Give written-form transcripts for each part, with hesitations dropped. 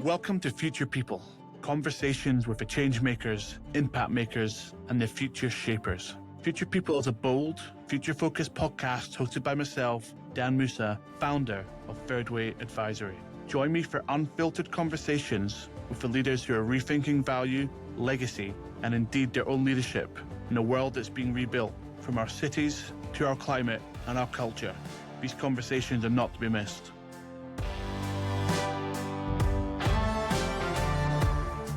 Welcome to Future People, conversations with the change makers, impact makers, and the future shapers. Future People is a bold, future-focused podcast hosted by myself, Dan Musa, founder of Third Way Advisory. Join me for unfiltered conversations with the leaders who are rethinking value, legacy, and indeed their own leadership in a world that's being rebuilt, from our cities to our climate and our culture. These conversations are not to be missed.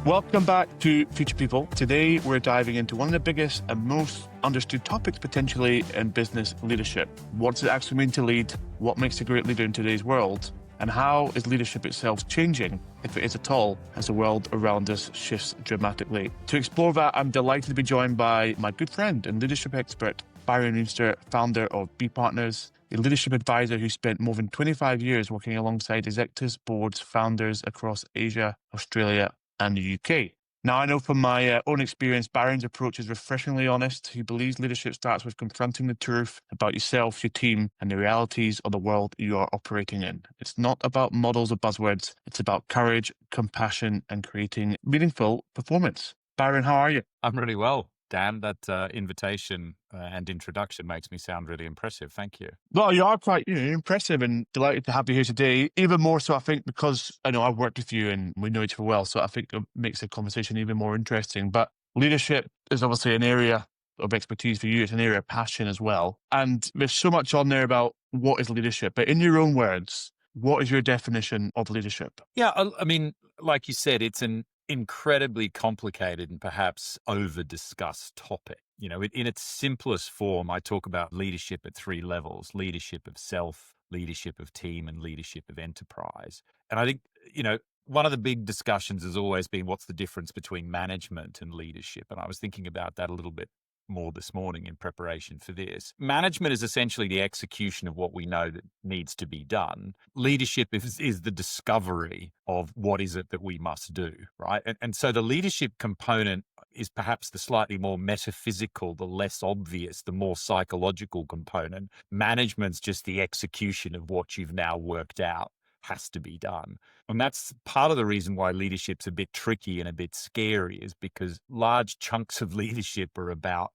Welcome back to Future People. Today, we're diving into one of the biggest and most understood topics potentially in business leadership. What does it actually mean to lead? What makes a great leader in today's world? And how is leadership itself changing, if it is at all, as the world around us shifts dramatically? To explore that, I'm delighted to be joined by my good friend and leadership expert, Byron Rienstra, founder of B Partners, a leadership advisor who spent more than 25 years working alongside executives, boards, founders across Asia, Australia, and the UK. Now, I know from my own experience, Byron's approach is refreshingly honest. He believes leadership starts with confronting the truth about yourself, your team, and the realities of the world you are operating in. It's not about models or buzzwords. It's about courage, compassion, and creating meaningful performance. Byron, how are you? I'm really well, Dan. That invitation and introduction makes me sound really impressive. Thank you. Well, you are quite impressive, and delighted to have you here today. Even more so, I think, because I know I've worked with you and we know each other well, so I think it makes the conversation even more interesting. But leadership is obviously an area of expertise for you. It's an area of passion as well. And there's so much on there about what is leadership. But in your own words, what is your definition of leadership? Yeah, I mean, like you said, it's an incredibly complicated and perhaps over-discussed topic. You know, in its simplest form, I talk about leadership at three levels: leadership of self, leadership of team, and leadership of enterprise. And I think, one of the big discussions has always been, what's the difference between management and leadership? And I was thinking about that a little bit more this morning in preparation for this. Management is essentially the execution of what we know that needs to be done. Leadership is the discovery of what is it that we must do, right? And so the leadership component is perhaps the slightly more metaphysical, the less obvious, the more psychological component. Management's just the execution of what you've now worked out has to be done. And that's part of the reason why leadership's a bit tricky and a bit scary, is because large chunks of leadership are about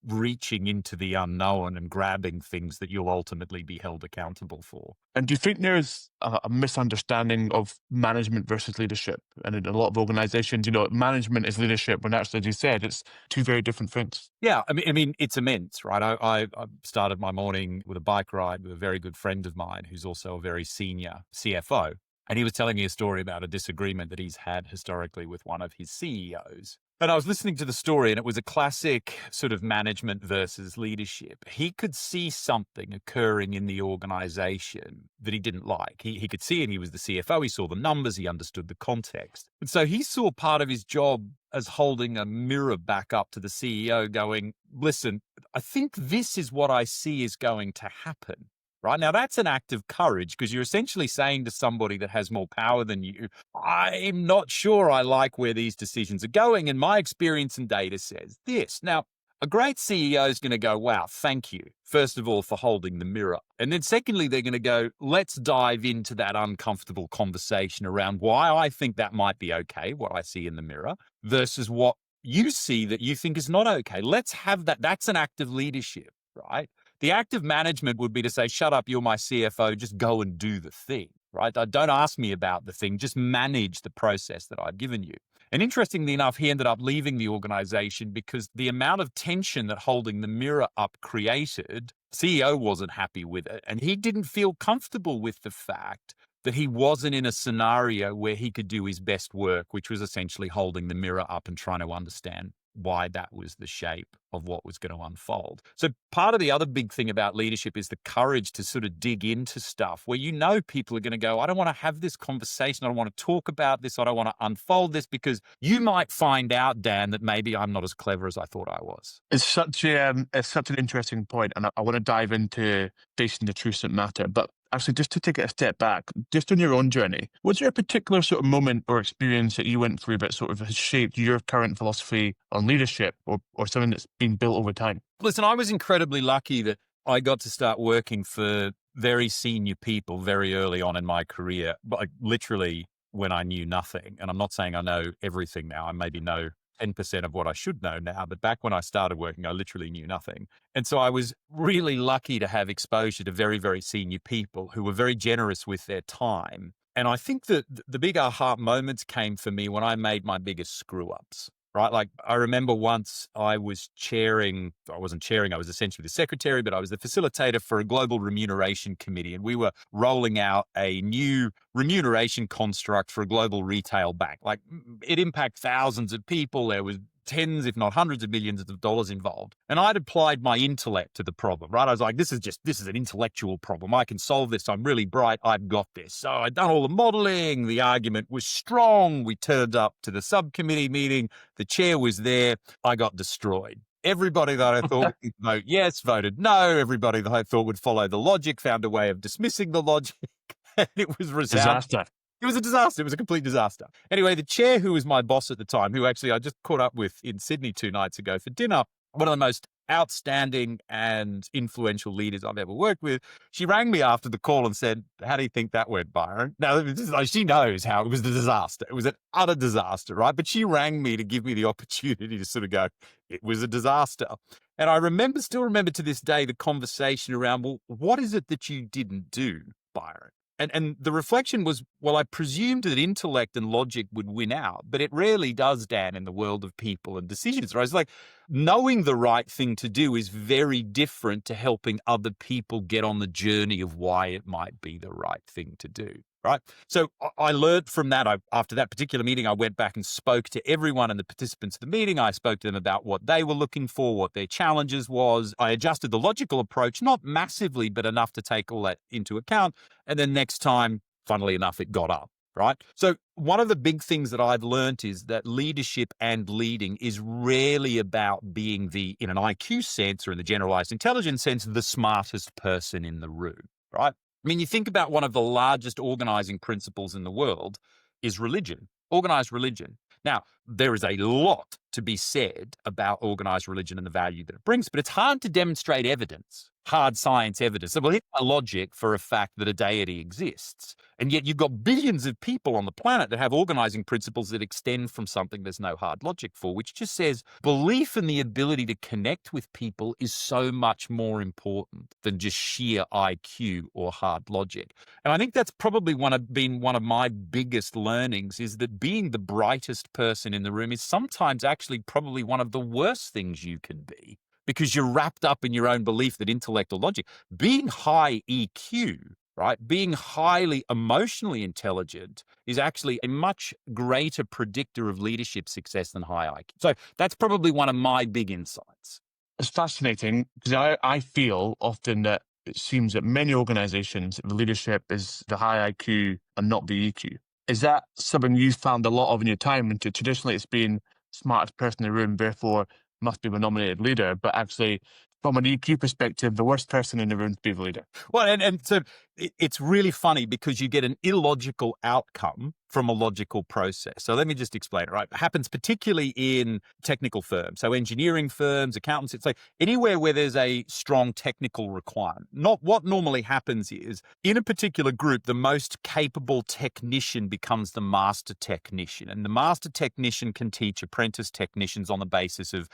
reaching into the unknown and grabbing things that you'll ultimately be held accountable for. And do you think there's a misunderstanding of management versus leadership? And in a lot of organizations, management is leadership, when actually, as you said, it's two very different things. Yeah, I mean, it's immense, right? I started my morning with a bike ride with a very good friend of mine who's also a very senior CFO. And he was telling me a story about a disagreement that he's had historically with one of his CEOs. And I was listening to the story, and it was a classic sort of management versus leadership. He could see something occurring in the organization that he didn't like. He could see it. He was the CFO. He saw the numbers. He understood the context. And so he saw part of his job as holding a mirror back up to the CEO going, listen, I think this is what I see is going to happen. Right now, that's an act of courage, because you're essentially saying to somebody that has more power than you, I'm not sure I like where these decisions are going, and my experience and data says this. Now, a great CEO is going to go, wow, thank you, first of all, for holding the mirror. And then secondly, they're going to go, let's dive into that uncomfortable conversation around why I think that might be okay, what I see in the mirror, versus what you see that you think is not okay. Let's have that. That's an act of leadership, right? The act of management would be to say, shut up, you're my CFO, just go and do the thing, right? Don't ask me about the thing, just manage the process that I've given you. And interestingly enough, he ended up leaving the organization because the amount of tension that holding the mirror up created, CEO wasn't happy with it. And he didn't feel comfortable with the fact that he wasn't in a scenario where he could do his best work, which was essentially holding the mirror up and trying to understand why that was the shape of what was going to unfold. So part of the other big thing about leadership is the courage to sort of dig into stuff where people are going to go, I don't want to have this conversation. I don't want to talk about this. I don't want to unfold this, because you might find out, Dan, that maybe I'm not as clever as I thought I was. It's such an interesting point, and I want to dive into facing the truths that matter. But actually, just to take it a step back, just on your own journey, was there a particular sort of moment or experience that you went through that sort of has shaped your current philosophy on leadership, or something that's been built over time? Listen, I was incredibly lucky that I got to start working for very senior people very early on in my career, but literally when I knew nothing. And I'm not saying I know everything now. I maybe know 10% of what I should know now. But back when I started working, I literally knew nothing. And so I was really lucky to have exposure to very, very senior people who were very generous with their time. And I think that the big aha moments came for me when I made my biggest screw ups. Right. Like I remember once I wasn't chairing, I was essentially the secretary, but I was the facilitator for a global remuneration committee. And we were rolling out a new remuneration construct for a global retail bank. Like it impacted thousands of people. There was tens, if not hundreds of millions of dollars involved. And I'd applied my intellect to the problem, right? I was like, this is an intellectual problem. I can solve this. I'm really bright. I've got this. So I'd done all the modeling. The argument was strong. We turned up to the subcommittee meeting. The chair was there. I got destroyed. Everybody that I thought would vote yes voted no. Everybody that I thought would follow the logic found a way of dismissing the logic. And it was resounding. Disaster. It was a disaster. It was a complete disaster. Anyway, the chair, who was my boss at the time, who actually I just caught up with in Sydney 2 nights ago for dinner, one of the most outstanding and influential leaders I've ever worked with, she rang me after the call and said, "How do you think that went, Byron?" Now, she knows how it was a disaster. It was an utter disaster, right? But she rang me to give me the opportunity to sort of go, it was a disaster. And I still remember to this day, the conversation around, well, what is it that you didn't do, Byron? And the reflection was, well, I presumed that intellect and logic would win out, but it rarely does, Dan, in the world of people and decisions. Right? It's like knowing the right thing to do is very different to helping other people get on the journey of why it might be the right thing to do. Right. So I learned from that. After that particular meeting, I went back and spoke to everyone and the participants of the meeting. I spoke to them about what they were looking for, what their challenges was. I adjusted the logical approach, not massively, but enough to take all that into account. And then next time, funnily enough, it got up. Right. So one of the big things that I've learned is that leadership and leading is rarely about being in an IQ sense or in the generalized intelligence sense, the smartest person in the room. Right. I mean, you think about one of the largest organizing principles in the world is religion, organized religion. Now, there is a lot to be said about organized religion and the value that it brings, but it's hard to demonstrate evidence, hard science evidence. So we'll hit a logic for a fact that a deity exists. And yet you've got billions of people on the planet that have organizing principles that extend from something there's no hard logic for, which just says belief in the ability to connect with people is so much more important than just sheer IQ or hard logic. And I think that's probably been one of my biggest learnings, is that being the brightest person in the room is sometimes actually probably one of the worst things you can be, because you're wrapped up in your own belief that intellect or logic. Being high EQ, right, being highly emotionally intelligent is actually a much greater predictor of leadership success than high IQ. So that's probably one of my big insights. It's fascinating because I feel often that it seems that many organizations, the leadership is the high IQ and not the EQ. Is that something you found a lot of in your time? And traditionally it's been smartest person in the room, therefore must be the nominated leader. But actually, from an EQ perspective, the worst person in the room to be the leader. Well, and so it's really funny because you get an illogical outcome from a logical process. So let me just explain it, right? It happens particularly in technical firms. So engineering firms, accountants, it's like anywhere where there's a strong technical requirement. Not what normally happens is in a particular group, the most capable technician becomes the master technician. And the master technician can teach apprentice technicians on the basis of,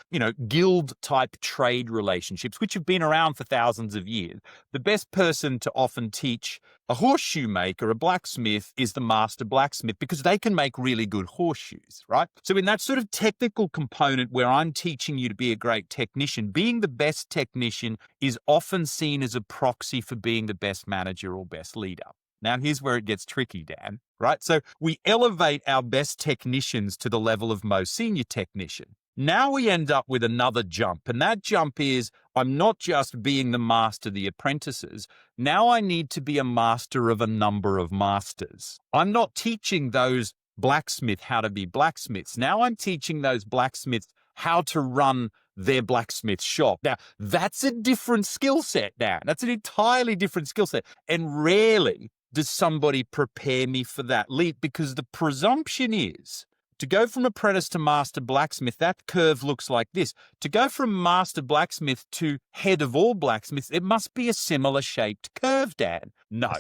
guild type trade relationships, which have been around for thousands of years. The best person to often teach a horseshoe maker, a blacksmith, is the master blacksmith, because they can make really good horseshoes, right? So in that sort of technical component where I'm teaching you to be a great technician, being the best technician is often seen as a proxy for being the best manager or best leader. Now, here's where it gets tricky, Dan, right? So we elevate our best technicians to the level of most senior technician. Now we end up with another jump, and that jump is I'm not just being the master of the apprentices. Now I need to be a master of a number of masters. I'm not teaching those blacksmiths how to be blacksmiths. Now I'm teaching those blacksmiths how to run their blacksmith shop. Now, that's a different skill set, Dan. That's an entirely different skill set. And rarely does somebody prepare me for that leap, because the presumption is to go from apprentice to master blacksmith, that curve looks like this. To go from master blacksmith to head of all blacksmiths, it must be a similar shaped curve, Dan. No,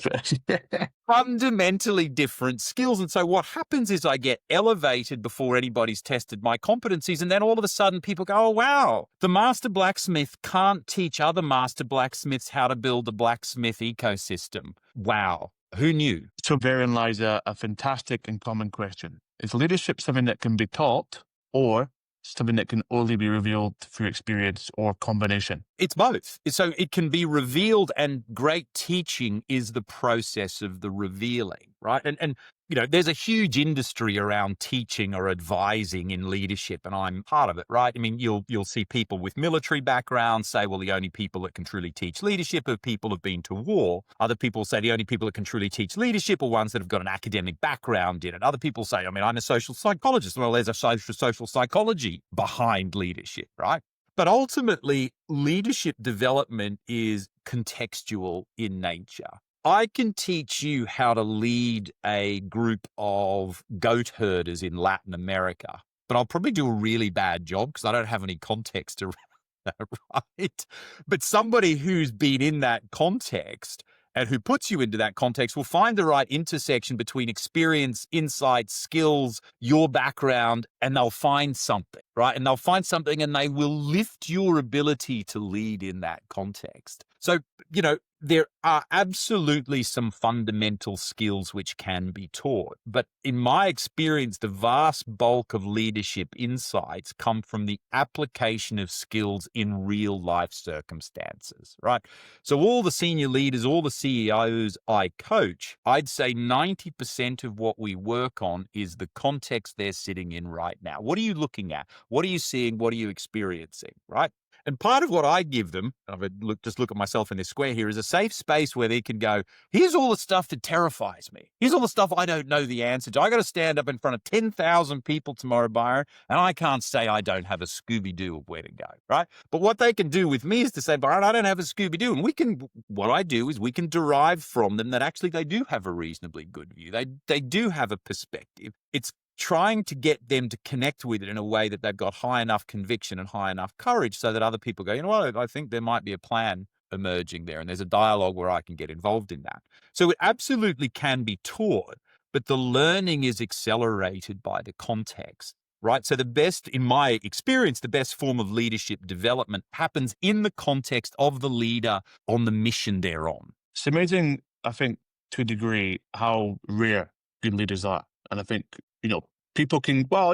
fundamentally different skills. And so what happens is I get elevated before anybody's tested my competencies. And then all of a sudden people go, oh, wow, the master blacksmith can't teach other master blacksmiths how to build a blacksmith ecosystem. Wow. Who knew? So therein lies a fantastic and common question. Is leadership something that can be taught or something that can only be revealed through experience or combination? It's both. So it can be revealed, and great teaching is the process of the revealing, right? And you know, there's a huge industry around teaching or advising in leadership, and I'm part of it, right? I mean, you'll see people with military backgrounds say, well, the only people that can truly teach leadership are people who've been to war. Other people say the only people that can truly teach leadership are ones that have got an academic background in it. Other people say, I mean, I'm a social psychologist. Well, there's a social psychology behind leadership, right? But ultimately, leadership development is contextual in nature. I can teach you how to lead a group of goat herders in Latin America, but I'll probably do a really bad job because I don't have any context around that, right? But somebody who's been in that context and who puts you into that context will find the right intersection between experience, insight, skills, your background, and they'll find something, right? And they'll find something and they will lift your ability to lead in that context. So, you know, there are absolutely some fundamental skills which can be taught. But in my experience, the vast bulk of leadership insights come from the application of skills in real life circumstances, right? So all the senior leaders, all the CEOs I coach, I'd say 90% of what we work on is the context they're sitting in right now. What are you looking at? What are you seeing? What are you experiencing, right? And part of what I give them, just look at myself in this square here, is a safe space where they can go, here's all the stuff that terrifies me. Here's all the stuff I don't know the answer to. I got to stand up in front of 10,000 people tomorrow, Byron, and I can't say I don't have a Scooby-Doo of where to go, right? But what they can do with me is to say, Byron, I don't have a Scooby-Doo. And what I do is we can derive from them that actually they do have a reasonably good view. They do have a perspective. It's trying to get them to connect with it in a way that they've got high enough conviction and high enough courage so that other people go, you know what, I think there might be a plan emerging there. And there's a dialogue where I can get involved in that. So it absolutely can be taught, but the learning is accelerated by the context, right? So the best, in my experience, the best form of leadership development happens in the context of the leader on the mission they're on. It's amazing, I think, to a degree, how rare good leaders are. And I think, you know, people can, well,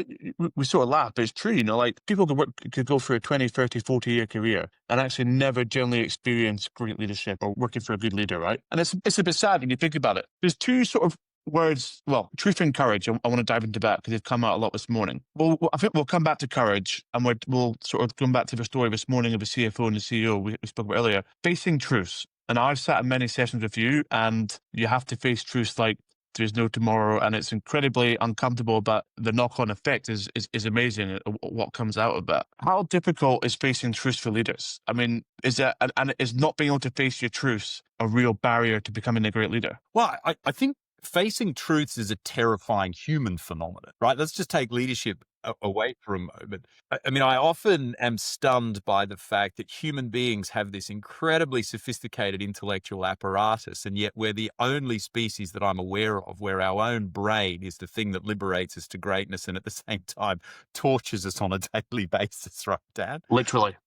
we sort of laugh, but it's true, you know, like people could go for a 20, 30, 40-year career and actually never generally experience great leadership or working for a good leader, right? And it's a bit sad when you think about it. There's two sort of words, well, truth and courage. I want to dive into that because they've come out a lot this morning. Well, I think we'll come back to courage and we'll sort of come back to the story this morning of the CFO and the CEO we spoke about earlier. Facing truths. And I've sat in many sessions with you and you have to face truths like there's no tomorrow, and it's incredibly uncomfortable, but the knock-on effect is amazing, what comes out of that. How difficult is facing truths for leaders? I mean, is not being able to face your truths a real barrier to becoming a great leader? Well, I think facing truths is a terrifying human phenomenon, right? Let's just take leadership away for a moment. I mean, I often am stunned by the fact that human beings have this incredibly sophisticated intellectual apparatus, and yet we're the only species that I'm aware of where our own brain is the thing that liberates us to greatness and at the same time tortures us on a daily basis, right, Dan? Literally.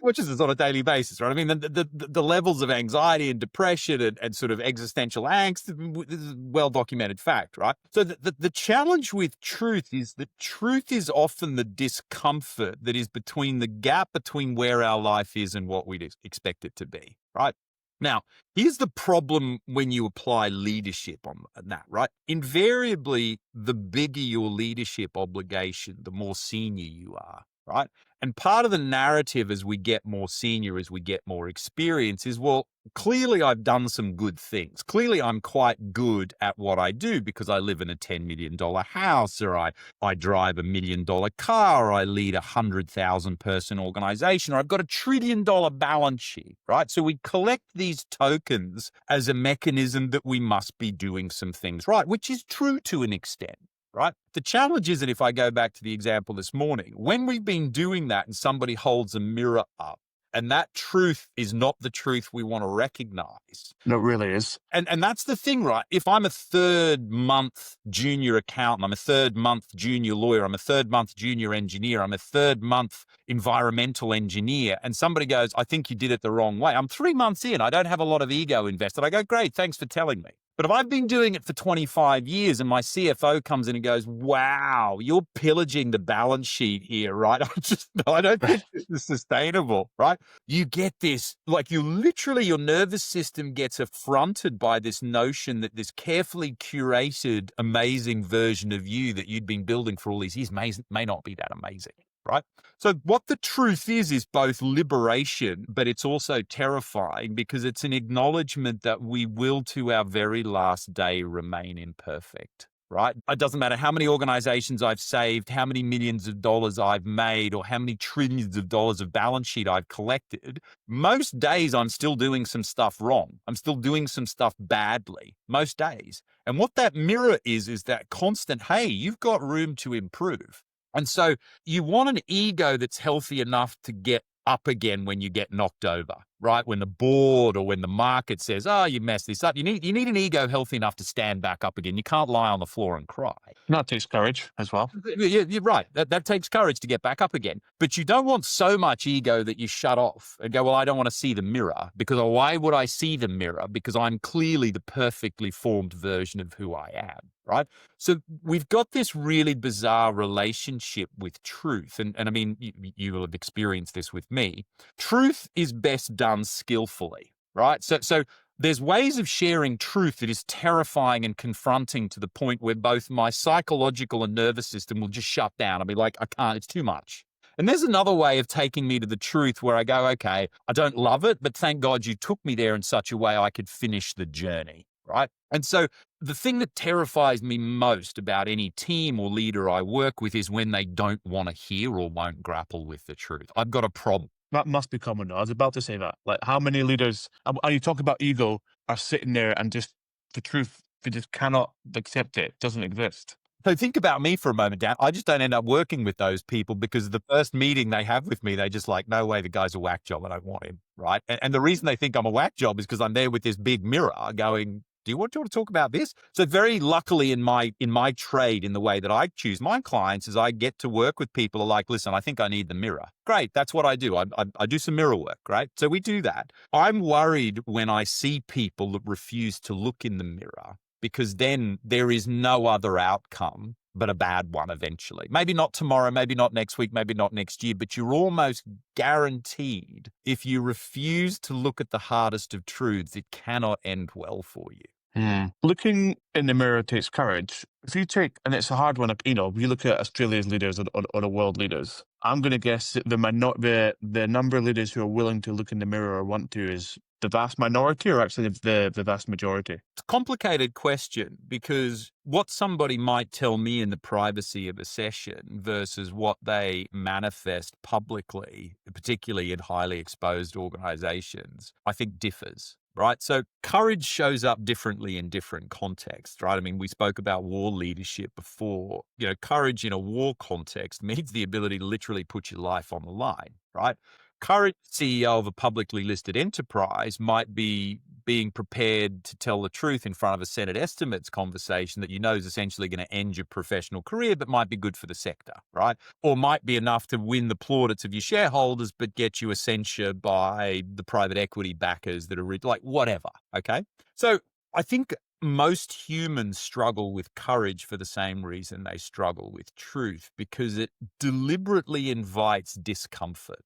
Tortures us on a daily basis, right? I mean, the levels of anxiety and depression and sort of existential angst, this is a well-documented fact, right? So the challenge with truth is that truth is often the discomfort that is between the gap between where our life is and what we'd expect it to be, right? Now, here's the problem when you apply leadership on that, right? Invariably, the bigger your leadership obligation, the more senior you are, right? And part of the narrative as we get more senior, as we get more experience is, well, clearly I've done some good things. Clearly I'm quite good at what I do because I live in a $10 million house, or I drive $1 million car, or I lead a 100,000 person organization, or I've got $1 trillion balance sheet, right? So we collect these tokens as a mechanism that we must be doing some things right, which is true to an extent. right? The challenge is that if I go back to the example this morning, when we've been doing that and somebody holds a mirror up and that truth is not the truth we want to recognize. No, it really is. And that's the thing, right? If I'm a third month junior accountant, I'm a third month junior lawyer, I'm a third month junior engineer, I'm a third month environmental engineer, and somebody goes, I think you did it the wrong way. I'm 3 months in. I don't have a lot of ego invested. I go, great, thanks for telling me. But if I've been doing it for 25 years and my CFO comes in and goes, wow, you're pillaging the balance sheet here, right? I don't think this is sustainable, right? You get this, like your nervous system gets affronted by this notion that this carefully curated, amazing version of you that you'd been building for all these years may not be that amazing. Right. So what the truth is both liberation, but it's also terrifying because it's an acknowledgement that we will to our very last day remain imperfect. Right. It doesn't matter how many organizations I've saved, how many millions of dollars I've made, or how many trillions of dollars of balance sheet I've collected. Most days I'm still doing some stuff wrong. I'm still doing some stuff badly most days. And what that mirror is that constant, hey, you've got room to improve. And so you want an ego that's healthy enough to get up again when you get knocked over, right? When the board or when the market says, oh, you messed this up. You need an ego healthy enough to stand back up again. You can't lie on the floor and cry. That takes courage as well. Yeah, you're right. That takes courage to get back up again. But you don't want so much ego that you shut off and go, well, I don't want to see the mirror because why would I see the mirror? Because I'm clearly the perfectly formed version of who I am, right? So we've got this really bizarre relationship with truth. And I mean, you will have experienced this with me. Truth is best done skillfully, right? So there's ways of sharing truth that is terrifying and confronting to the point where both my psychological and nervous system will just shut down. I'll be like, I can't, it's too much. And there's another way of taking me to the truth where I go, okay, I don't love it, but thank God you took me there in such a way I could finish the journey, right? And so the thing that terrifies me most about any team or leader I work with is when they don't want to hear or won't grapple with the truth. I've got a problem. That must be common. I was about to say that. Like, how many leaders, and you talk about ego, are sitting there and just the truth, they just cannot accept it. It doesn't exist. So think about me for a moment, Dan. I just don't end up working with those people because the first meeting they have with me, they just like, no way, the guy's a whack job. I don't want him, right? And the reason they think I'm a whack job is because I'm there with this big mirror going, do you want to talk about this? So very luckily in my trade, in the way that I choose my clients, is I get to work with people who are like, listen, I think I need the mirror. Great. That's what I do. I do some mirror work, right? So we do that. I'm worried when I see people that refuse to look in the mirror because then there is no other outcome but a bad one eventually. Maybe not tomorrow, maybe not next week, maybe not next year, but you're almost guaranteed if you refuse to look at the hardest of truths, it cannot end well for you. Looking in the mirror takes courage. If you take, and it's a hard one, you know, if you look at Australia's leaders or the world leaders, I'm going to guess that the number of leaders who are willing to look in the mirror or want to is the vast minority or actually the vast majority? It's a complicated question because what somebody might tell me in the privacy of a session versus what they manifest publicly, particularly in highly exposed organizations, I think differs. Right. So courage shows up differently in different contexts, right? I mean, we spoke about war leadership before. You know, courage in a war context means the ability to literally put your life on the line, right? Courage, CEO of a publicly listed enterprise, might be being prepared to tell the truth in front of a Senate estimates conversation that you know is essentially going to end your professional career, but might be good for the sector, right? Or might be enough to win the plaudits of your shareholders, but get you a censure by the private equity backers that are like whatever, okay? So I think most humans struggle with courage for the same reason they struggle with truth, because it deliberately invites discomfort.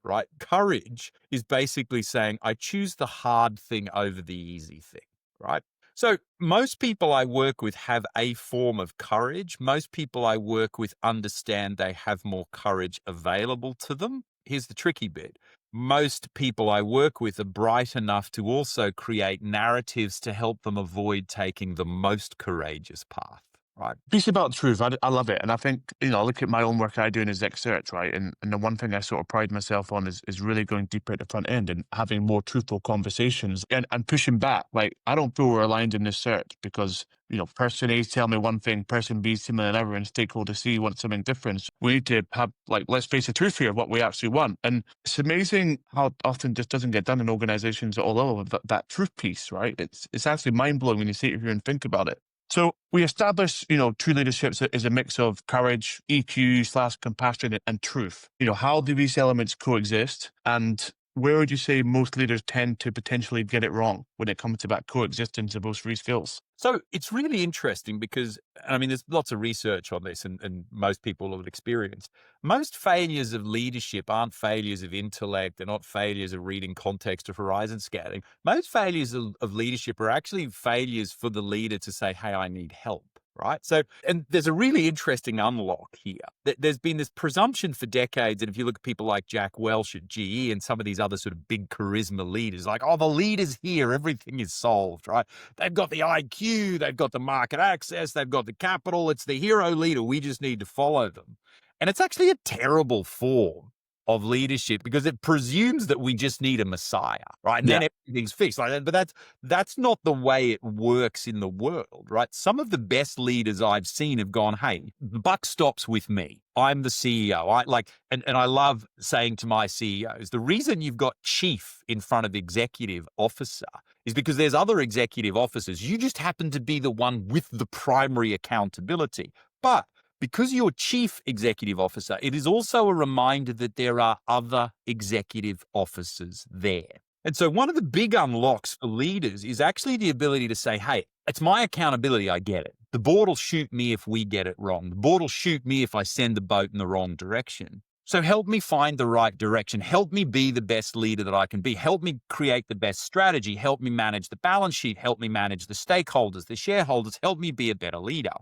Right? Courage is basically saying, I choose the hard thing over the easy thing, right? So most people I work with have a form of courage. Most people I work with understand they have more courage available to them. Here's the tricky bit. Most people I work with are bright enough to also create narratives to help them avoid taking the most courageous path. right? Piece about truth, I love it. And I think, I look at my own work I do in exec search, right? And the one thing I sort of pride myself on is really going deeper at the front end and having more truthful conversations and pushing back. Like, I don't feel we're aligned in this search because, person A tell me one thing, person B tell me another, and stakeholder C wants something different. So we need to have, like, let's face the truth here, what we actually want. And it's amazing how often this doesn't get done in organizations at all level, that truth piece, right? It's actually mind blowing when you sit here and think about it. So we established, true leadership is a mix of courage, EQ/compassion and truth. How do these elements coexist? And where would you say most leaders tend to potentially get it wrong when it comes to that coexistence of those three skills? So it's really interesting because, I mean, there's lots of research on this and most people have experienced. Most failures of leadership aren't failures of intellect. They're not failures of reading context or horizon scanning. Most failures of leadership are actually failures for the leader to say, hey, I need help. Right. So, and there's a really interesting unlock here. There's been this presumption for decades. And if you look at people like Jack Welch at GE and some of these other sort of big charisma leaders, like, oh, the leader's here, everything is solved, right? They've got the IQ, they've got the market access, they've got the capital. It's the hero leader. We just need to follow them. And it's actually a terrible form of leadership because it presumes that we just need a messiah, right? And then everything's fixed. Like, but that's not the way it works in the world, right? Some of the best leaders I've seen have gone, hey, the buck stops with me. I'm the CEO. And I love saying to my CEOs, the reason you've got chief in front of executive officer is because there's other executive officers. You just happen to be the one with the primary accountability. But because you're chief executive officer, it is also a reminder that there are other executive officers there. And so one of the big unlocks for leaders is actually the ability to say, hey, it's my accountability. I get it. The board will shoot me if we get it wrong. The board will shoot me if I send the boat in the wrong direction. So help me find the right direction. Help me be the best leader that I can be. Help me create the best strategy. Help me manage the balance sheet. Help me manage the stakeholders, the shareholders. Help me be a better leader.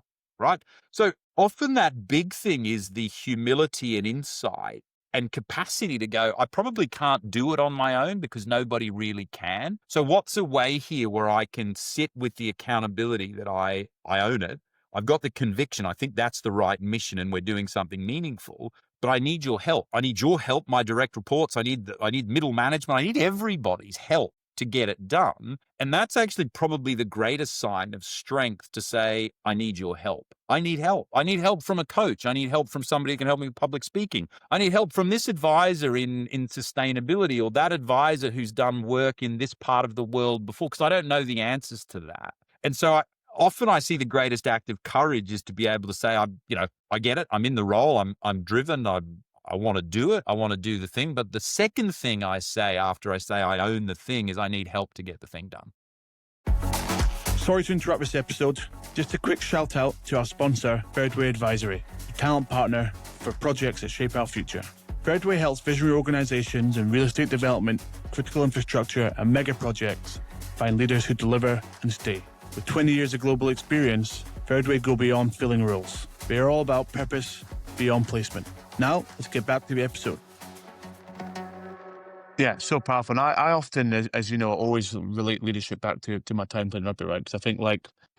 Right? So often that big thing is the humility and insight and capacity to go, I probably can't do it on my own because nobody really can. So what's a way here where I can sit with the accountability that I own it? I've got the conviction. I think that's the right mission and we're doing something meaningful, but I need your help. I need your help, my direct reports. I need middle management. I need everybody's help to get it done. And that's actually probably the greatest sign of strength to say, I need your help. I need help. I need help from a coach. I need help from somebody who can help me with public speaking. I need help from this advisor in sustainability or that advisor who's done work in this part of the world before, because I don't know the answers to that. And so often I see the greatest act of courage is to be able to say, I get it. I'm in the role. I'm driven. I want to do it. I want to do the thing. But the second thing I say after I say I own the thing is I need help to get the thing done. Sorry to interrupt this episode. Just a quick shout out to our sponsor, Thirdway Advisory, a talent partner for projects that shape our future. Thirdway helps visionary organizations in real estate development, critical infrastructure, and mega projects find leaders who deliver and stay. With 20 years of global experience, Thirdway go beyond filling roles. They are all about purpose beyond placement. Now, let's get back to the episode. Yeah, so powerful. And I often, as you know, always relate leadership back to my time playing rugby, right? Because I think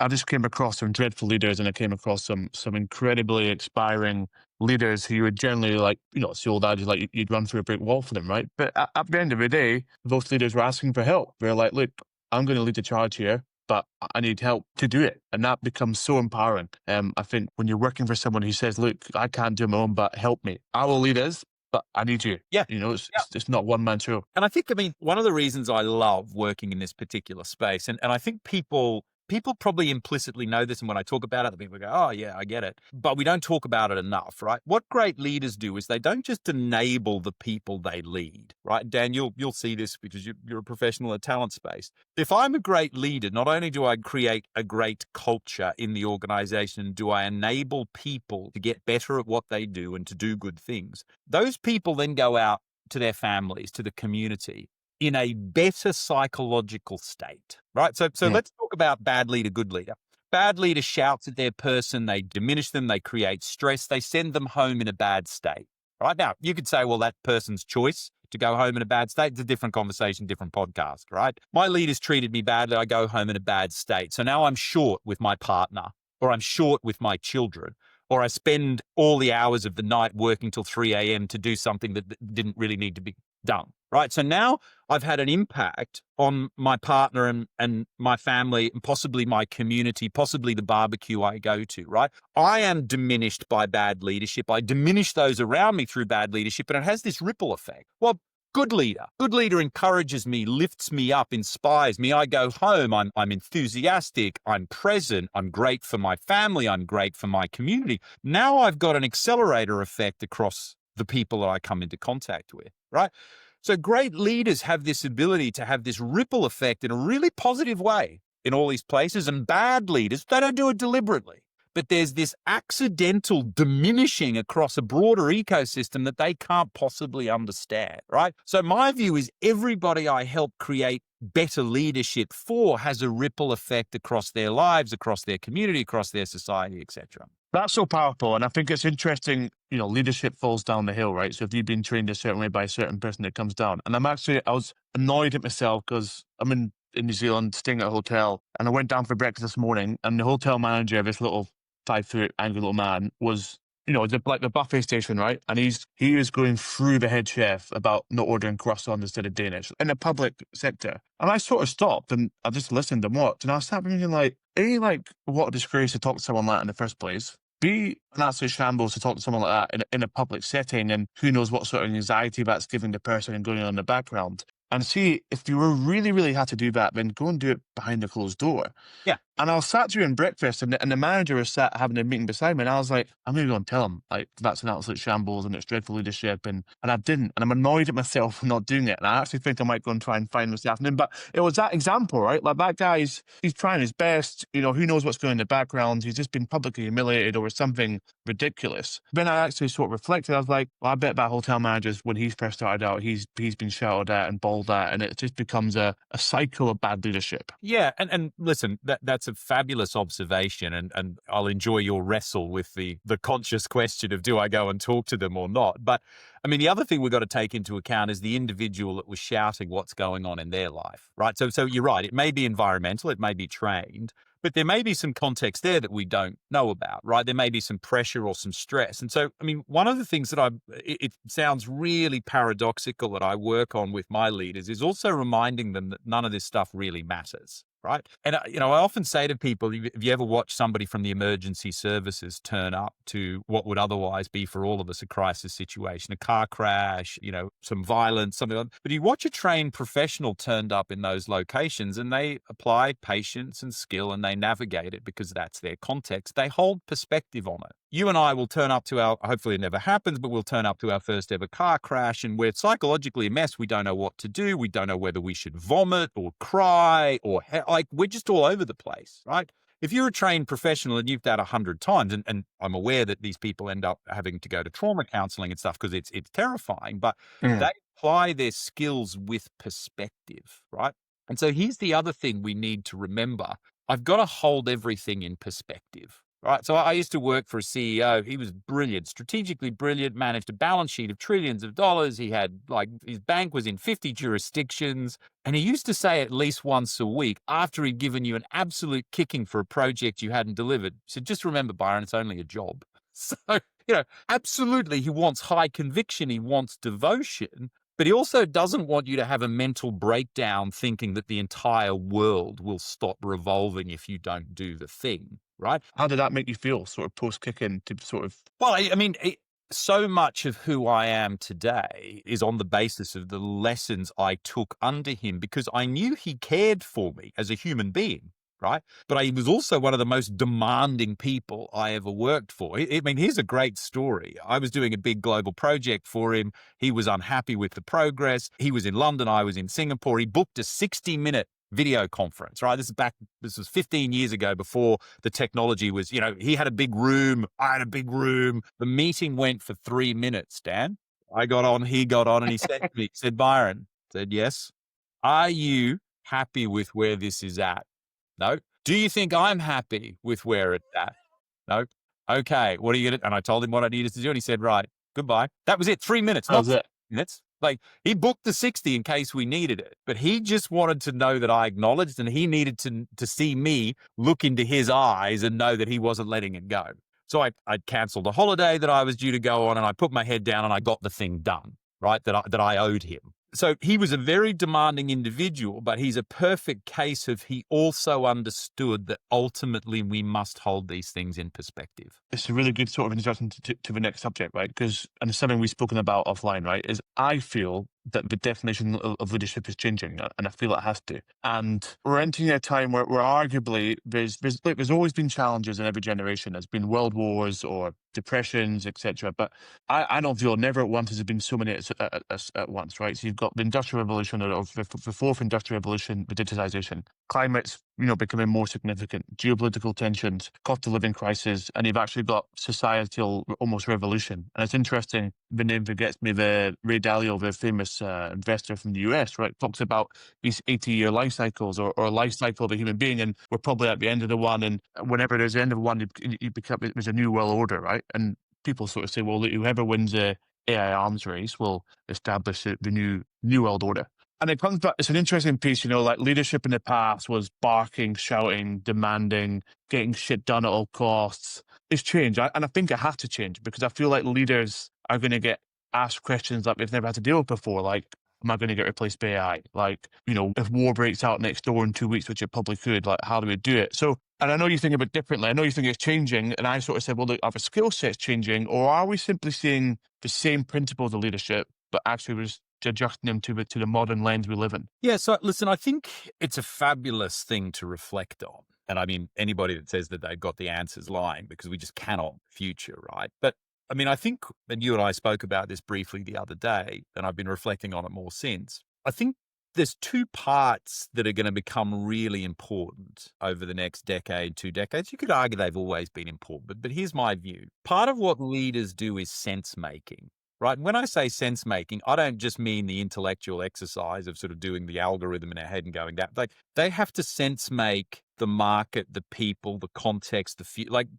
I just came across some dreadful leaders and I came across some incredibly inspiring leaders who would generally it's the old adage, you'd run through a brick wall for them, right? But at the end of the day, those leaders were asking for help. They're like, look, I'm going to lead the charge here, but I need help to do it. And that becomes so empowering. I think when you're working for someone who says, look, I can't do my own, but help me. I will lead us, but I need you. Yeah. It's not one man show. And I think, one of the reasons I love working in this particular space, and I think people probably implicitly know this, and when I talk about it, the people go, oh yeah, I get it. But we don't talk about it enough, right? What great leaders do is they don't just enable the people they lead, right? Dan, you'll see this because you're a professional in the talent space. If I'm a great leader, not only do I create a great culture in the organization, do I enable people to get better at what they do and to do good things. Those people then go out to their families, to the community, in a better psychological state, right? So let's talk about bad leader, good leader. Bad leader shouts at their person, they diminish them, they create stress, they send them home in a bad state, right? Now, you could say, well, that person's choice to go home in a bad state. It's a different conversation, different podcast, right? My leaders treated me badly, I go home in a bad state. So now I'm short with my partner. or I'm short with my children, or I spend all the hours of the night working till 3 a.m. to do something that didn't really need to be done, right? So now I've had an impact on my partner and my family and possibly my community, possibly the barbecue I go to, right? I am diminished by bad leadership. I diminish those around me through bad leadership, and it has this ripple effect. Well, good leader encourages me, lifts me up, inspires me. I go home, I'm enthusiastic, I'm present, I'm great for my family, I'm great for my community. Now I've got an accelerator effect across the people that I come into contact with, right? So great leaders have this ability to have this ripple effect in a really positive way in all these places, and bad leaders, they don't do it deliberately. But there's this accidental diminishing across a broader ecosystem that they can't possibly understand, right? So my view is everybody I help create better leadership for has a ripple effect across their lives, across their community, across their society, etc. That's so powerful. And I think it's interesting, leadership falls down the hill, right? So if you've been trained a certain way by a certain person, it comes down. And I was annoyed at myself because I'm in New Zealand staying at a hotel, and I went down for breakfast this morning, and the hotel manager, this little 5 foot angry little man, was, like the buffet station, right? And he was going through the head chef about not ordering croissant instead of Danish in the public sector. And I sort of stopped and I just listened and watched. And I was sat thinking like, A, like, what a disgrace to talk to someone like that in the first place. B, an absolute shambles to talk to someone like that in a public setting, and who knows what sort of anxiety that's giving the person and going on in the background. And C, if you were really, really had to do that, then go and do it behind a closed door. Yeah. And I was sat during breakfast, and the manager was sat having a meeting beside me, and I was like, I'm going to go and tell him, like, that's an absolute shambles and it's dreadful leadership. And I didn't. And I'm annoyed at myself for not doing it. And I actually think I might go and try and find him this afternoon. But it was that example, right? Like, that guy's, he's trying his best. Who knows what's going in the background? He's just been publicly humiliated over something ridiculous. Then I actually sort of reflected. I was like, well, I bet that hotel manager's, when he's first started out, he's been shouted at and bawled at. And it just becomes a cycle of bad leadership. Yeah. And listen, that's a fabulous observation, and I'll enjoy your wrestle with the conscious question of, do I go and talk to them or not? But I mean, the other thing we've got to take into account is the individual that was shouting what's going on in their life, right? So you're right. It may be environmental, it may be trained, but there may be some context there that we don't know about, right? There may be some pressure or some stress. And so, I mean, one of the things that it sounds really paradoxical that I work on with my leaders is also reminding them that none of this stuff really matters. Right. And, I often say to people, if you ever watch somebody from the emergency services turn up to what would otherwise be for all of us a crisis situation, a car crash, some violence, something like that. But you watch a trained professional turned up in those locations, and they apply patience and skill, and they navigate it because that's their context. They hold perspective on it. You and I will turn up to hopefully it never happens, but we'll turn up to our first ever car crash, and we're psychologically a mess. We don't know what to do. We don't know whether we should vomit or cry or we're just all over the place, right? If you're a trained professional and you've done 100 times, and I'm aware that these people end up having to go to trauma counseling and stuff because it's terrifying, but they apply their skills with perspective, right? And so here's the other thing we need to remember. I've got to hold everything in perspective. Right. So I used to work for a CEO. He was brilliant, strategically brilliant, managed a balance sheet of trillions of dollars. He had his bank was in 50 jurisdictions. And he used to say at least once a week, after he'd given you an absolute kicking for a project you hadn't delivered, he said, just remember, Byron, it's only a job. So, absolutely, he wants high conviction. He wants devotion. But he also doesn't want you to have a mental breakdown thinking that the entire world will stop revolving if you don't do the thing, right? How did that make you feel, sort of post-kick-in to sort of... Well, I mean, so much of who I am today is on the basis of the lessons I took under him because I knew he cared for me as a human being. Right. But he was also one of the most demanding people I ever worked for. I mean, here's a great story. I was doing a big global project for him. He was unhappy with the progress. He was in London. I was in Singapore. He booked a 60-minute video conference, right? This was 15 years ago before the technology was, he had a big room. I had a big room. The meeting went for 3 minutes, Dan. I got on, he got on, and he said to me, Byron, said, yes, are you happy with where this is at? No. Do you think I'm happy with where it's at? No. Okay. What are you going to... And I told him what I needed to do. And he said, right, goodbye. That was it. 3 minutes. That was it. Minutes. Like, he booked the 60 in case we needed it, but he just wanted to know that I acknowledged, and he needed to see me look into his eyes and know that he wasn't letting it go. So I canceled a holiday that I was due to go on, and I put my head down and I got the thing done, right? That I owed him. So he was a very demanding individual, but he's a perfect case of he also understood that ultimately we must hold these things in perspective. It's a really good sort of introduction to the next subject, right? Because, and it's something we've spoken about offline, right? Is I feel that the definition of leadership is changing, and I feel it has to. And we're entering a time where arguably there's always been challenges in every generation. There's been world wars or depressions, etc. But I don't feel never at once has there been so many at once, right? So you've got the Industrial Revolution, or the fourth Industrial Revolution, the digitization, climate's becoming more significant, geopolitical tensions, cost of living crisis, and you've actually got societal almost revolution. And it's interesting, the name forgets me, the Ray Dalio, the famous investor from the US, right, talks about these 80-year life cycles, or life cycle of a human being, and we're probably at the end of the one, and whenever there's the end of one, there's a new world order, right? And people sort of say, well, whoever wins the AI arms race will establish the new world order. And it comes back, it's an interesting piece, like leadership in the past was barking, shouting, demanding, getting shit done at all costs. It's changed. And I think it has to change, because I feel like leaders are going to get asked questions that they've never had to deal with before. Like, am I going to get replaced by AI? Like, if war breaks out next door in 2 weeks, which it probably could, like, how do we do it? So, and I know you think about it differently. I know you think it's changing. And I sort of said, well, look, are the skill sets changing, or are we simply seeing the same principles of leadership, but actually we're just adjusting them to the modern lens we live in? Yeah, so listen, I think it's a fabulous thing to reflect on. And I mean, anybody that says that they've got the answers lying, because we just cannot future, right? But I mean, I think, and you and I spoke about this briefly the other day, and I've been reflecting on it more since. I think there's two parts that are going to become really important over the next decade, 2 decades. You could argue they've always been important, but here's my view. Part of what leaders do is sense making. Right. And when I say sense making, I don't just mean the intellectual exercise of sort of doing the algorithm in our head and going that. Like, they have to sense make the market, the people, the context,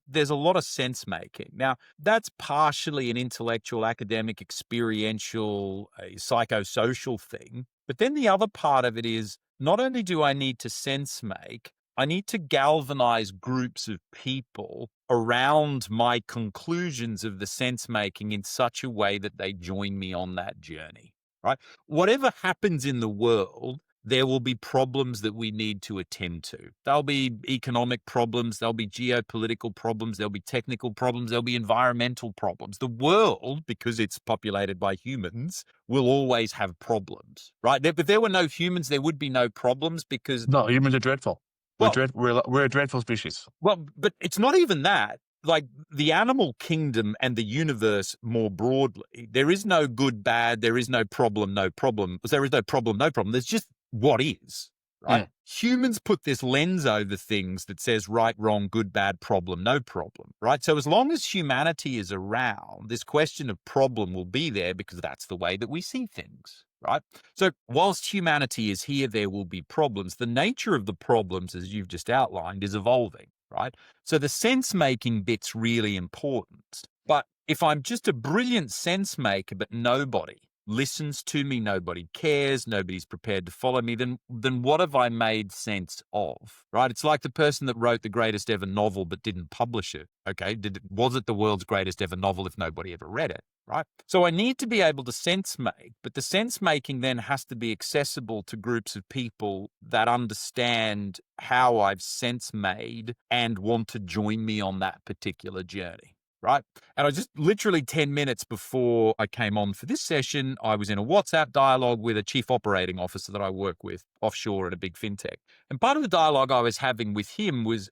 there's a lot of sense making. Now, that's partially an intellectual, academic, experiential, psychosocial thing. But then the other part of it is, not only do I need to sense make, I need to galvanize groups of people around my conclusions of the sense making in such a way that they join me on that journey, right? Whatever happens in the world, there will be problems that we need to attend to. There'll be economic problems, there'll be geopolitical problems, there'll be technical problems, there'll be environmental problems. The world, because it's populated by humans, will always have problems, right? If there were no humans, there would be no problems, because... No, humans are dreadful. Well, we're a dreadful species. Well, but it's not even that. Like, the animal kingdom and the universe more broadly, there is no good, bad. There is no problem, no problem. There is no problem, no problem. There's just what is, right? Humans put this lens over things that says right, wrong, good, bad, problem, no problem, right? So as long as humanity is around, this question of problem will be there, because that's the way that we see things. Right. So whilst humanity is here, there will be problems. The nature of the problems, as you've just outlined, is evolving. Right. So the sense making bit's really important. But if I'm just a brilliant sense maker, but nobody listens to me, nobody cares, nobody's prepared to follow me, then what have I made sense of? Right. It's like the person that wrote the greatest ever novel but didn't publish it. Okay. Was it the world's greatest ever novel if nobody ever read it? Right. So I need to be able to sense make, but the sense making then has to be accessible to groups of people that understand how I've sense made and want to join me on that particular journey. Right. And I just literally 10 minutes before I came on for this session, I was in a WhatsApp dialogue with a chief operating officer that I work with offshore at a big fintech. And part of the dialogue I was having with him was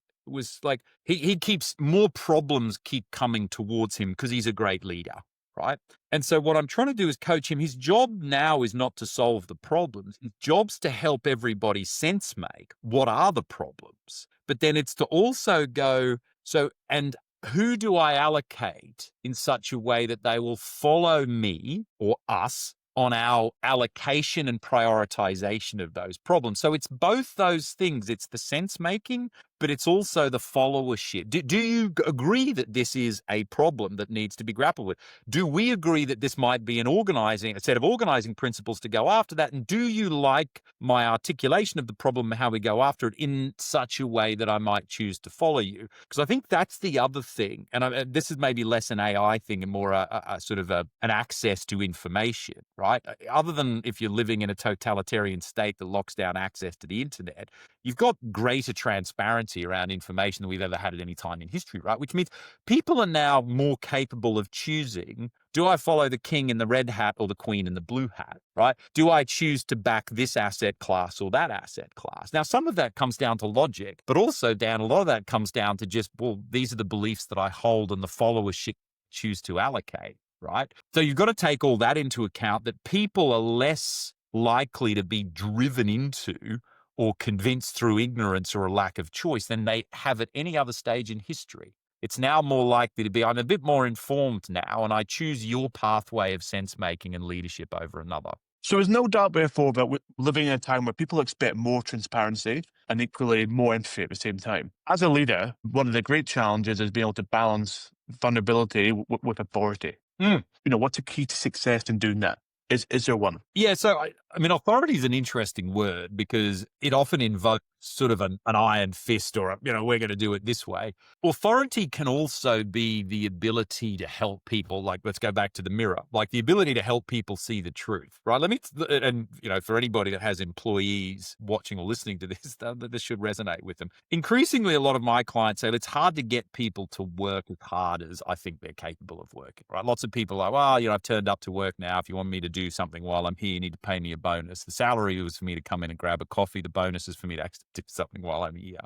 like, he keeps more problems keep coming towards him because he's a great leader. Right. And so what I'm trying to do is coach him. His job now is not to solve the problems. His job's to help everybody sense make what are the problems. But then it's to also go, and who do I allocate in such a way that they will follow me or us on our allocation and prioritization of those problems? So it's both those things. It's the sense making, but it's also the followership. Do you agree that this is a problem that needs to be grappled with? Do we agree that this might be a set of organizing principles to go after that? And do you like my articulation of the problem and how we go after it in such a way that I might choose to follow you? Because I think that's the other thing. And this is maybe less an AI thing and more a sort of an access to information, right? Other than if you're living in a totalitarian state that locks down access to the internet, you've got greater transparency around information than we've ever had at any time in history, right? Which means people are now more capable of choosing, do I follow the king in the red hat or the queen in the blue hat, right? Do I choose to back this asset class or that asset class? Now, some of that comes down to logic, but also, Dan, a lot of that comes down to just, well, these are the beliefs that I hold and the followership choose to allocate, right? So you've got to take all that into account, that people are less likely to be driven into or convinced through ignorance or a lack of choice than they have at any other stage in history. It's now more likely to be, I'm a bit more informed now, and I choose your pathway of sense making and leadership over another. So there's no doubt, therefore, that we're living in a time where people expect more transparency and equally more empathy at the same time. As a leader, one of the great challenges is being able to balance vulnerability with authority. What's the key to success in doing that? Is there one? Yeah, so I mean, authority is an interesting word because it often invokes sort of an iron fist or, we're going to do it this way. Authority can also be the ability to help people, like, let's go back to the mirror, like the ability to help people see the truth, right? For anybody that has employees watching or listening to this, this should resonate with them. Increasingly, a lot of my clients say it's hard to get people to work as hard as I think they're capable of working, right? Lots of people are like, well, I've turned up to work now. If you want me to do something while I'm here, you need to pay me a bonus. The salary was for me to come in and grab a coffee. The bonus is for me to actually do something while I'm here,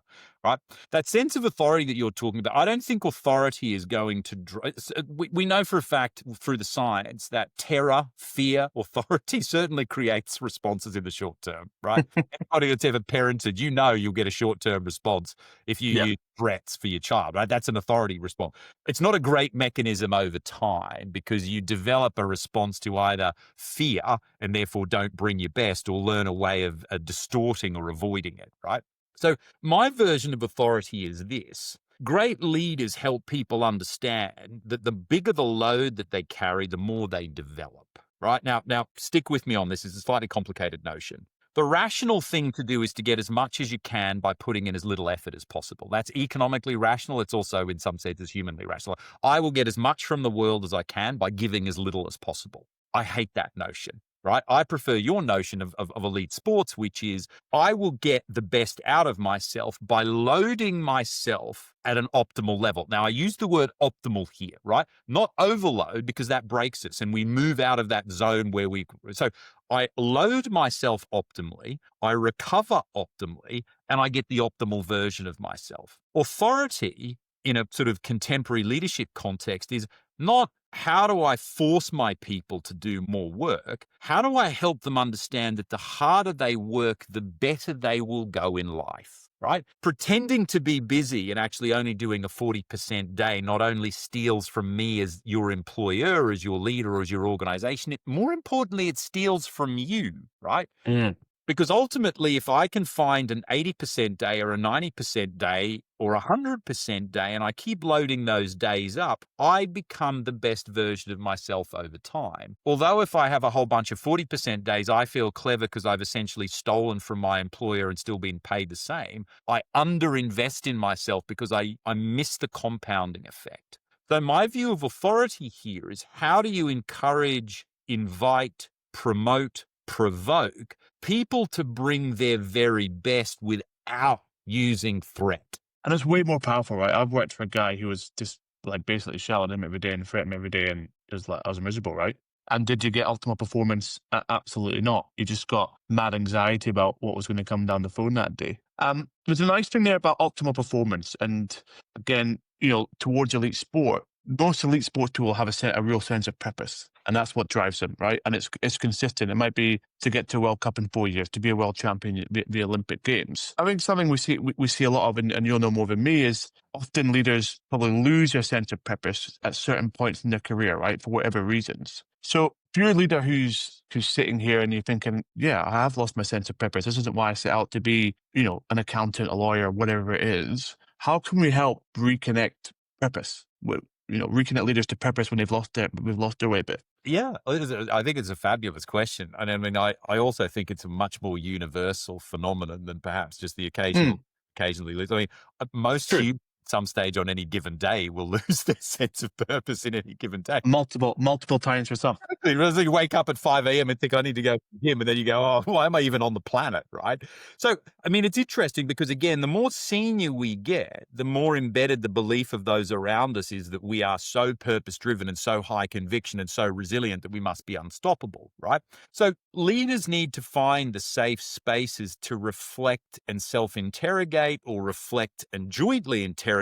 right? That sense of authority that you're talking about, I don't think authority is going to... We know for a fact through the science that terror, fear, authority certainly creates responses in the short term, right? Anybody that's ever parented, you'll get a short-term response if you use threats for your child, right? That's an authority response. It's not a great mechanism over time because you develop a response to either fear and therefore don't bring your best, or learn a way of distorting or avoiding it, right? So my version of authority is this. Great leaders help people understand that the bigger the load that they carry, the more they develop, right? Now stick with me on this. It's a slightly complicated notion. The rational thing to do is to get as much as you can by putting in as little effort as possible. That's economically rational. It's also, in some senses, humanly rational. I will get as much from the world as I can by giving as little as possible. I hate that notion, right? I prefer your notion of elite sports, which is I will get the best out of myself by loading myself at an optimal level. Now, I use the word optimal here, right? Not overload, because that breaks us and we move out of that zone where so I load myself optimally, I recover optimally, and I get the optimal version of myself. Authority in a sort of contemporary leadership context is not how do I force my people to do more work? How do I help them understand that the harder they work, the better they will go in life, right? Pretending to be busy and actually only doing a 40% day not only steals from me as your employer, as your leader, or as your organization, more importantly, it steals from you, right? Because ultimately, if I can find an 80% day or a 90% day or a 100% day, and I keep loading those days up, I become the best version of myself over time. Although if I have a whole bunch of 40% days, I feel clever because I've essentially stolen from my employer and still been paid the same. I underinvest in myself because I miss the compounding effect. So my view of authority here is, how do you encourage, invite, promote, provoke people to bring their very best without using threat? And it's way more powerful, right? I've worked for a guy who was just like basically shouting at him every day and threatening him every day, and it was like, I was miserable, right? And did you get optimal performance? Absolutely not. You just got mad anxiety about what was going to come down the phone that day. There's a nice thing there about optimal performance. And again, towards elite sport, most elite sports people have a real sense of purpose, and that's what drives them, right? And it's consistent. It might be to get to a World Cup in 4 years, to be a world champion at the Olympic Games. I think something we see a lot of, and you'll know more than me, is often leaders probably lose their sense of purpose at certain points in their career, right? For whatever reasons. So if you're a leader who's sitting here and you're thinking, yeah, I have lost my sense of purpose. This isn't why I set out to be, an accountant, a lawyer, whatever it is. How can we help reconnect purpose? Reconnect leaders to purpose when we've lost their way a bit. Yeah, I think it's a fabulous question. And I mean, I also think it's a much more universal phenomenon than perhaps just the occasionally lose. I mean, most True. humans at some stage on any given day will lose their sense of purpose in any given day. Multiple times for some. You wake up at 5 a.m. and think, I need to go to the gym. And then you go, oh, why am I even on the planet? Right. So, I mean, it's interesting because, again, the more senior we get, the more embedded the belief of those around us is that we are so purpose driven and so high conviction and so resilient that we must be unstoppable. Right. So, leaders need to find the safe spaces to reflect and self interrogate or reflect and jointly interrogate,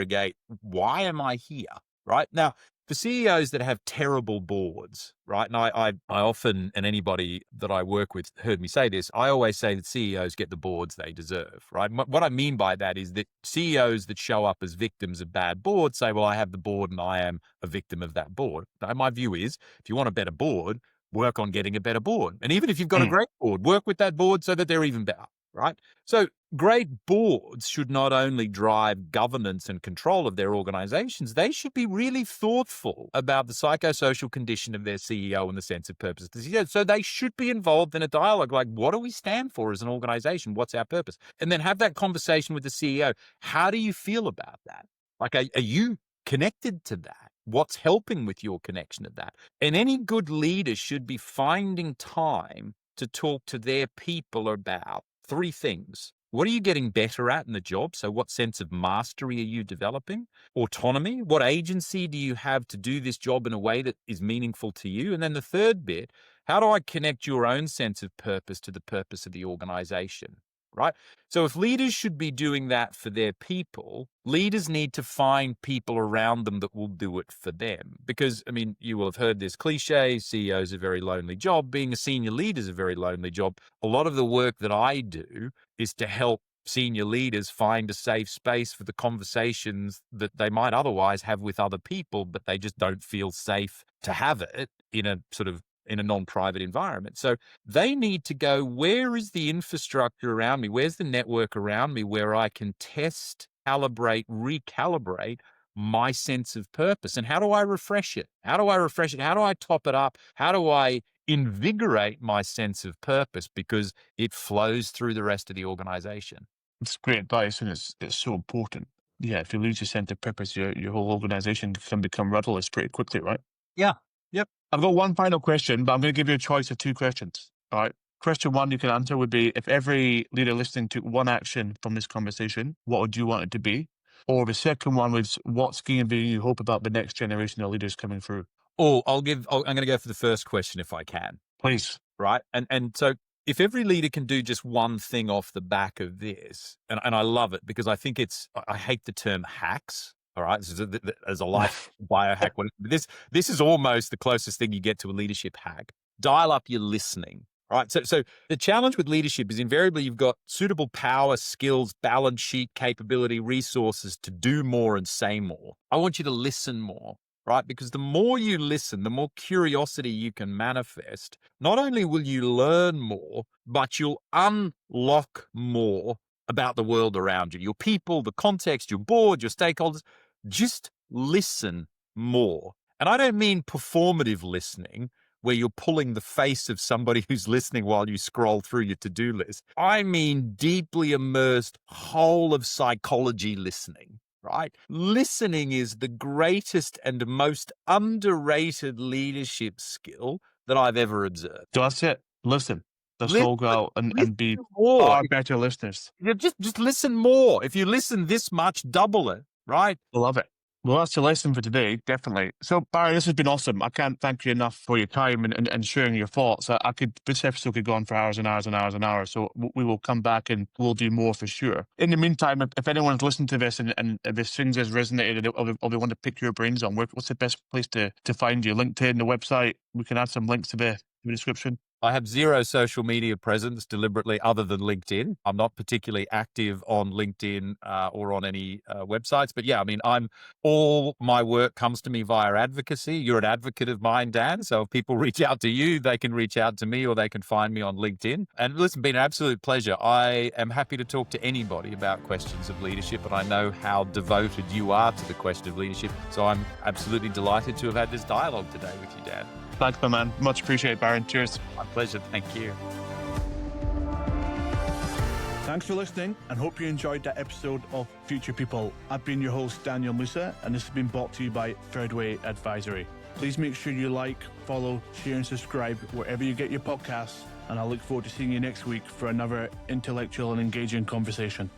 why am I here? Right. Now, for CEOs that have terrible boards, right? And I often, and anybody that I work with heard me say this, I always say that CEOs get the boards they deserve, right? What I mean by that is that CEOs that show up as victims of bad boards say, well, I have the board and I am a victim of that board. Now, my view is, if you want a better board, work on getting a better board. And even if you've got a great board, work with that board so that they're even better, right? So great boards should not only drive governance and control of their organizations, they should be really thoughtful about the psychosocial condition of their CEO and the sense of purpose. So they should be involved in a dialogue like, what do we stand for as an organization? What's our purpose? And then have that conversation with the CEO. How do you feel about that? Like, are you connected to that? What's helping with your connection to that? And any good leader should be finding time to talk to their people about three things. What are you getting better at in the job? So what sense of mastery are you developing? Autonomy. What agency do you have to do this job in a way that is meaningful to you? And then the third bit, how do I connect your own sense of purpose to the purpose of the organization? Right? So if leaders should be doing that for their people, leaders need to find people around them that will do it for them. Because, I mean, you will have heard this cliche, CEO is a very lonely job. Being a senior leader is a very lonely job. A lot of the work that I do is to help senior leaders find a safe space for the conversations that they might otherwise have with other people, but they just don't feel safe to have it in a non-private environment. So they need to go, where is the infrastructure around me? Where's the network around me where I can test, calibrate, recalibrate my sense of purpose? And how do I refresh it? How do I top it up? How do I invigorate my sense of purpose because it flows through the rest of the organization? It's great advice, and it's so important. Yeah, if you lose your sense of purpose, your whole organization can become rudderless pretty quickly, right? Yeah. Yep. I've got one final question, but I'm going to give you a choice of two questions. All right. Question one you can answer would be, if every leader listening took one action from this conversation, what would you want it to be? Or the second one was, what's giving you hope about the next generation of leaders coming through? Oh, I'm going to go for the first question if I can. Please. Right. And so if every leader can do just one thing off the back of this, and I love it because I think I hate the term hacks. All right. As a life biohack, this is almost the closest thing you get to a leadership hack. Dial up your listening. Right. So the challenge with leadership is invariably you've got suitable power, skills, balance sheet, capability, resources to do more and say more. I want you to listen more. Right? Because the more you listen, the more curiosity you can manifest. Not only will you learn more, but you'll unlock more about the world around you, your people, the context, your board, your stakeholders. Just listen more. And I don't mean performative listening, where you're pulling the face of somebody who's listening while you scroll through your to-do list. I mean deeply immersed whole of psychology listening. Right? Listening is the greatest and most underrated leadership skill that I've ever observed. So that's it. Listen. Let's all go out and be more. far better listeners. Just listen more. If you listen this much, double it, right? I love it. Well, that's the lesson for today, definitely. So, Barry, this has been awesome. I can't thank you enough for your time and sharing your thoughts. This episode could go on for hours and hours and hours and hours. So we will come back and we'll do more for sure. In the meantime, if anyone's listened to this and if this things has resonated or they want to pick your brains on, what's the best place to find you? LinkedIn, the website? We can add some links to the description. I have zero social media presence deliberately other than LinkedIn. I'm not particularly active on LinkedIn or on any websites. But yeah, I mean, all my work comes to me via advocacy. You're an advocate of mine, Dan. So if people reach out to you, they can reach out to me or they can find me on LinkedIn. And listen, it's been an absolute pleasure. I am happy to talk to anybody about questions of leadership. And I know how devoted you are to the question of leadership. So I'm absolutely delighted to have had this dialogue today with you, Dan. Thanks, my man. Much appreciated, Byron. Cheers. My pleasure. Thank you. Thanks for listening and hope you enjoyed that episode of Future People. I've been your host, Daniel Musa, and this has been brought to you by Third Way Advisory. Please make sure you like, follow, share and subscribe wherever you get your podcasts, and I look forward to seeing you next week for another intellectual and engaging conversation.